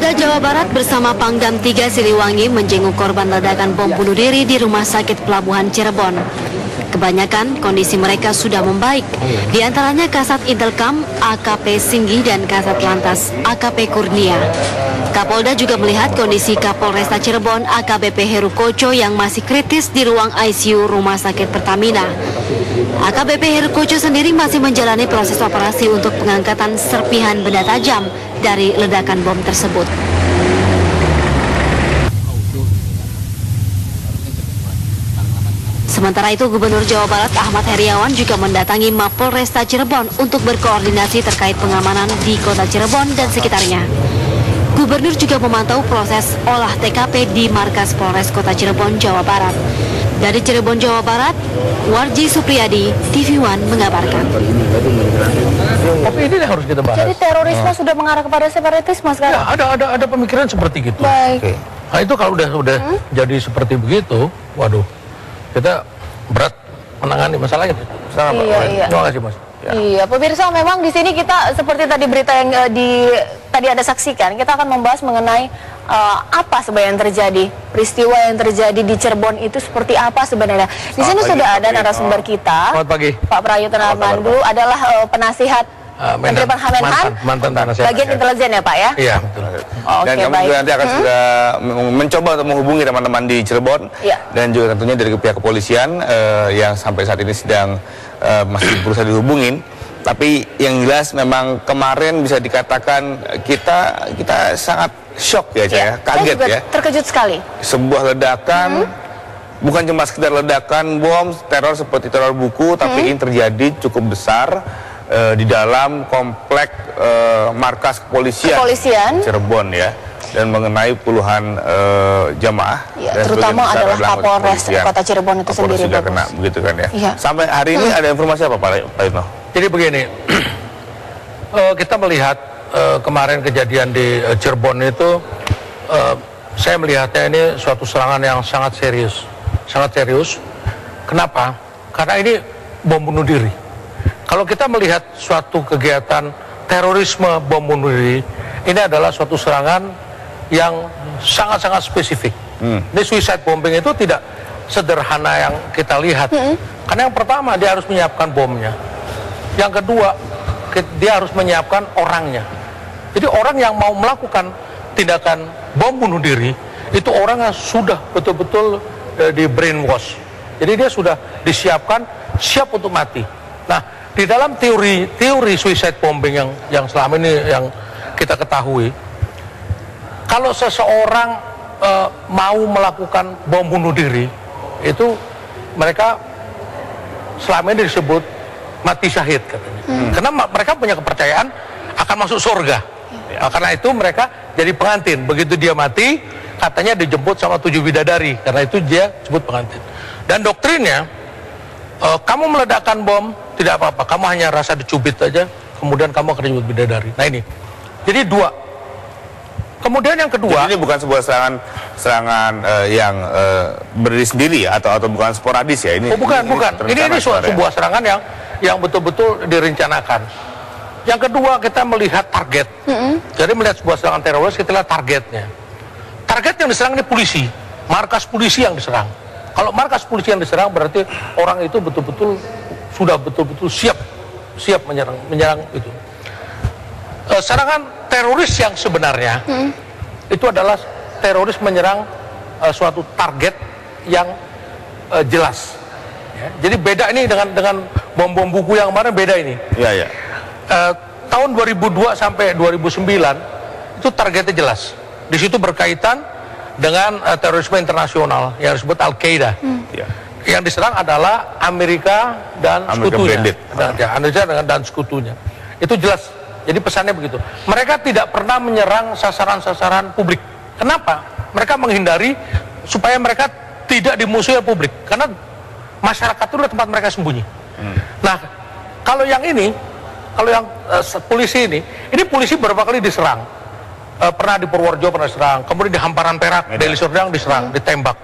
Polda Jawa Barat bersama Pangdam 3 Siliwangi menjenguk korban ledakan bom bunuh diri di Rumah Sakit Pelabuhan Cirebon. Kebanyakan kondisi mereka sudah membaik, di antaranya Kasat Intelkam AKP Singgi dan Kasat Lantas AKP Kurnia. Kapolda juga melihat kondisi Kapolresta Cirebon AKBP Heru Koco yang masih kritis di ruang ICU Rumah Sakit Pertamina. AKBP Heru Koco sendiri masih menjalani proses operasi untuk pengangkatan serpihan benda tajam dari ledakan bom tersebut. Sementara itu, Gubernur Jawa Barat Ahmad Heriawan juga mendatangi Mapolresta Cirebon untuk berkoordinasi terkait pengamanan di kota Cirebon dan sekitarnya. Gubernur juga memantau proses olah TKP di markas Polres Kota Cirebon, Jawa Barat. Dari Cirebon, Jawa Barat, Warji Supriyadi, TV One mengabarkan. Tapi ini yang harus kita bahas. Jadi terorisme sudah mengarah kepada separatisme sekarang? Ya, ada pemikiran seperti gitu. Baik. Oke. Nah itu kalau udah jadi seperti begitu, waduh, kita berat menangani masalah itu. Iya. Terima kasih, Mas. Ya. Iya, pemirsa, memang di sini kita seperti tadi berita yang tadi ada saksikan, kita akan membahas mengenai apa sebenarnya yang terjadi, peristiwa yang terjadi di Cirebon itu seperti apa sebenarnya. Di sini sudah ada narasumber kita. Selamat pagi. Pak Prayitno Armandu adalah penasihat Menteri Pertanian, mantan penasihat bagian intelijen ya Pak ya? Iya, betul. Dan kami juga nanti akan sudah mencoba untuk menghubungi teman-teman di Cirebon, dan juga tentunya dari pihak kepolisian yang sampai saat ini sedang masih berusaha dihubungin. Tapi yang jelas memang kemarin bisa dikatakan kita sangat shock ya, kaget ya. Terkejut sekali. Sebuah ledakan, bukan cuma sekedar ledakan bom, teror seperti teror buku, tapi ini terjadi cukup besar di dalam komplek markas kepolisian Cirebon ya, dan mengenai puluhan jamaah, ya, terutama adalah Kapolres Kota Cirebon itu sendiri juga kena begitu kan ya. Iya. Sampai hari ini ada informasi apa Pak Itno? Jadi begini, kita melihat kemarin kejadian di Cirebon itu, saya melihatnya ini suatu serangan yang sangat serius. Kenapa? Karena ini bom bunuh diri. Kalau kita melihat suatu kegiatan terorisme bom bunuh diri, ini adalah suatu serangan yang sangat-sangat spesifik. Ini suicide bombing itu tidak sederhana yang kita lihat. Karena yang pertama dia harus menyiapkan bomnya. Yang kedua, dia harus menyiapkan orangnya. Jadi orang yang mau melakukan tindakan bom bunuh diri, itu orang yang sudah betul-betul di brainwash. Jadi dia sudah disiapkan, siap untuk mati. Nah, di dalam teori suicide bombing yang selama ini yang kita ketahui, kalau seseorang mau melakukan bom bunuh diri, itu mereka selama ini disebut mati syahid katanya. Karena mereka punya kepercayaan akan masuk surga. Karena itu mereka jadi pengantin. Begitu dia mati, katanya dijemput sama 7 bidadari. Karena itu dia sebut pengantin. Dan doktrinnya, kamu meledakkan bom tidak apa-apa, kamu hanya rasa dicubit aja, kemudian kamu akan dijemput bidadari. Nah ini, jadi dua. Kemudian yang kedua, jadi ini bukan sebuah serangan yang berdiri sendiri ya, atau bukan sporadis ya ini. Bukan. Ini sebuah serangan yang betul-betul direncanakan. Yang kedua, kita melihat target. Jadi melihat sebuah serangan teroris, kita lihat targetnya. Target yang diserang ini polisi, markas polisi yang diserang. Kalau markas polisi yang diserang berarti orang itu betul-betul sudah betul-betul siap menyerang itu. Serangan teroris yang sebenarnya itu adalah teroris menyerang suatu target yang jelas. Ya, jadi beda ini dengan bom-bom buku yang kemarin, beda ini. Iya. Tahun 2002 sampai 2009 itu targetnya jelas. Di situ berkaitan dengan terorisme internasional yang disebut Al-Qaeda. Yang diserang adalah Amerika dan sekutunya. Amerika dan sekutunya. Itu jelas. Jadi pesannya begitu. Mereka tidak pernah menyerang sasaran-sasaran publik. Kenapa? Mereka menghindari supaya mereka tidak dimusuhi publik. Karena masyarakat itu adalah tempat mereka sembunyi. Nah, kalau yang ini, kalau yang polisi ini polisi beberapa kali diserang. Pernah di Purworejo pernah diserang, kemudian di Hamparan Perak, Deli Serdang diserang, ditembak.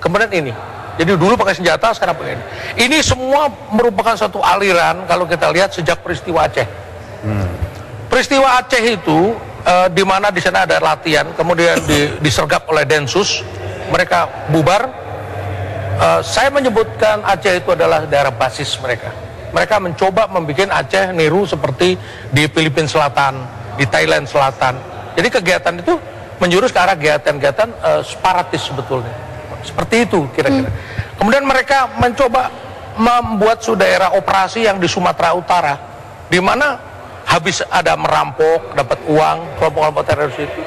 Kemudian ini. Jadi dulu pakai senjata, sekarang pakai ini. Ini semua merupakan satu aliran kalau kita lihat sejak peristiwa Aceh. Peristiwa Aceh itu di mana di sana ada latihan, kemudian disergap oleh Densus, mereka bubar. Saya menyebutkan Aceh itu adalah daerah basis mereka. Mereka mencoba membuat Aceh niru seperti di Filipina Selatan, di Thailand Selatan. Jadi kegiatan itu menjurus ke arah kegiatan-kegiatan separatis sebetulnya. Seperti itu kira-kira. Kemudian mereka mencoba membuat daerah operasi yang di Sumatera Utara, di mana habis ada merampok, dapat uang, kelompok-kelompok teroris itu.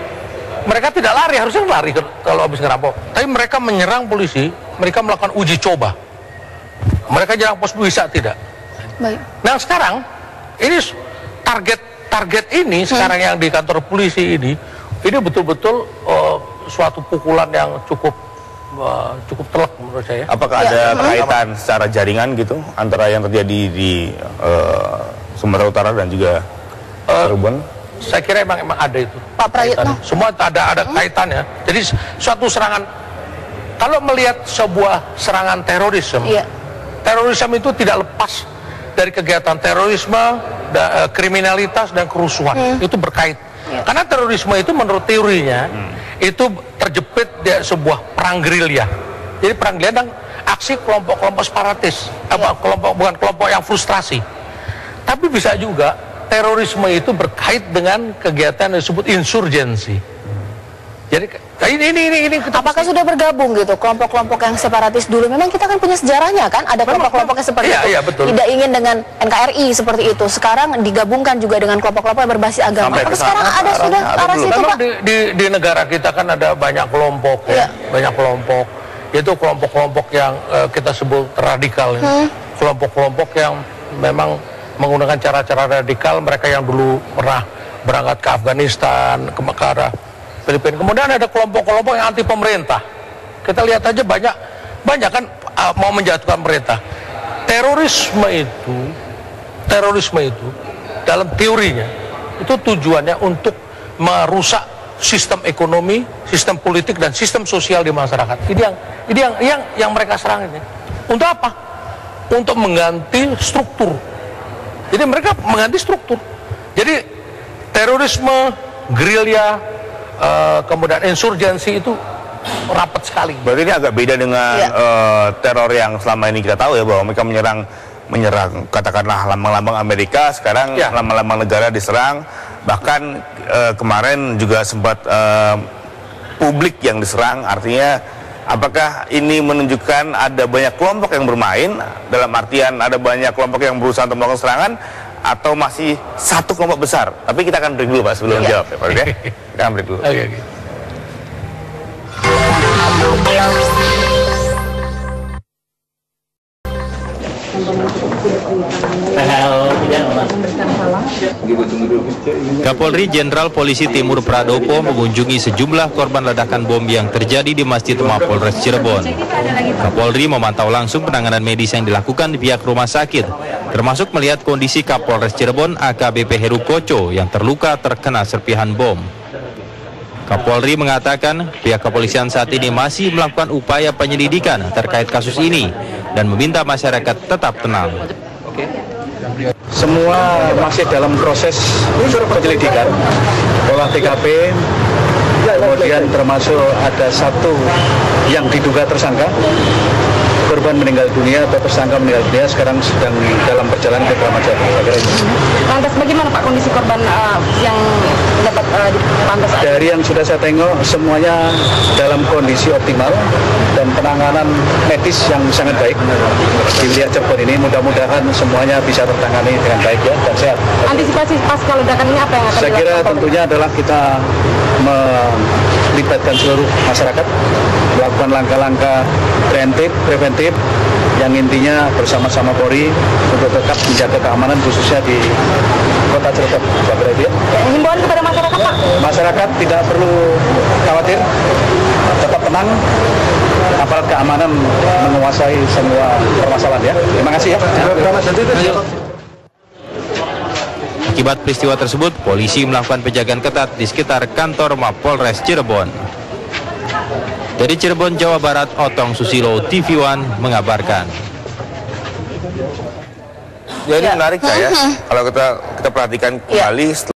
Mereka tidak lari, harusnya lari kalau habis ngerampok. Tapi mereka menyerang polisi, mereka melakukan uji coba. Mereka nyerang pos bisa tidak. Baik. Nah sekarang, ini target ini sekarang yang di kantor polisi ini betul-betul suatu pukulan yang cukup telak menurut saya. Apakah ada kaitan secara jaringan gitu antara yang terjadi di Sumatera Utara dan juga Cirebon? Saya kira emang ada itu. Pak Prayitno. Semua ada kaitannya. Jadi suatu serangan, kalau melihat sebuah serangan terorisme, terorisme itu tidak lepas dari kegiatan terorisme, kriminalitas dan kerusuhan. Itu berkait. Karena terorisme itu menurut teorinya itu terjepit di sebuah perang gerilya. Jadi perang gerilya dan aksi kelompok-kelompok separatis, bukan kelompok yang frustrasi. Tapi bisa juga terorisme itu berkait dengan kegiatan yang disebut insurgensi. Jadi ini apakah sudah bergabung gitu kelompok-kelompok yang separatis dulu? Memang kita kan punya sejarahnya kan, ada kelompok-kelompok yang seperti itu. Iya, betul. Tidak ingin dengan NKRI seperti itu. Sekarang digabungkan juga dengan kelompok-kelompok yang berbasis agama. Apakah sekarang ada sudah arah situ, Pak? Di negara kita kan ada banyak kelompok, banyak kelompok. Itu kelompok-kelompok yang kita sebut radikal. Kelompok-kelompok yang memang menggunakan cara-cara radikal. Mereka yang dulu pernah berangkat ke Afghanistan, ke arah Filipina. Kemudian ada kelompok-kelompok yang anti pemerintah. Kita lihat aja banyak kan mau menjatuhkan pemerintah. Terorisme itu dalam teorinya itu tujuannya untuk merusak sistem ekonomi, sistem politik dan sistem sosial di masyarakat. Ini yang mereka serang ini. Untuk apa? Untuk mengganti struktur. Jadi mereka mengganti struktur. Jadi terorisme, gerilya, kemudian insurgensi itu rapat sekali. Berarti ini agak beda dengan teror yang selama ini kita tahu ya, bahwa mereka menyerang katakanlah lambang-lambang Amerika, sekarang lambang-lambang negara diserang. Bahkan kemarin juga sempat publik yang diserang. Artinya apakah ini menunjukkan ada banyak kelompok yang bermain, dalam artian ada banyak kelompok yang berusaha untuk melakukan serangan, atau masih satu kelompok besar? Tapi kita akan break dulu Pak sebelum jawab ya Pak. Kita akan break dulu. Kapolri Jenderal Polisi Timur Pradopo mengunjungi sejumlah korban ledakan bom yang terjadi di Masjid Mapolres Cirebon. Kapolri memantau langsung penanganan medis yang dilakukan di pihak rumah sakit, termasuk melihat kondisi Kapolres Cirebon AKBP Heru Koco yang terluka terkena serpihan bom. Kapolri mengatakan pihak kepolisian saat ini masih melakukan upaya penyelidikan terkait kasus ini dan meminta masyarakat tetap tenang. Semua masih dalam proses penyelidikan, olah TKP, kemudian termasuk ada satu yang diduga tersangka, korban meninggal dunia atau tersangka meninggal dunia sekarang sedang dalam perjalanan ke Kramat Jati. Lantas bagaimana Pak kondisi korban yang dapat dipantas? Dari yang sudah saya tengok semuanya dalam kondisi optimal dan penanganan medis yang sangat baik di wilayah Cirebon ini. Mudah-mudahan semuanya bisa tertangani dengan baik ya dan sehat. Antisipasi pasca ledakan ini apa yang akan saya kira tentunya adalah kita melibatkan seluruh masyarakat, melakukan langkah-langkah preventif yang intinya bersama-sama Polri untuk tetap menjaga keamanan khususnya di Kota Cirebon. Himbauan kepada masyarakat Pak? Masyarakat tidak perlu khawatir, tetap tenang, aparat keamanan menguasai semua permasalahan ya. Terima kasih ya. Akibat peristiwa tersebut, polisi melakukan penjagaan ketat di sekitar kantor Mapolres Cirebon. Dari Cirebon, Jawa Barat, Otong Susilo, TV One mengabarkan. Jadi menarik saya, kalau kita perhatikan kembali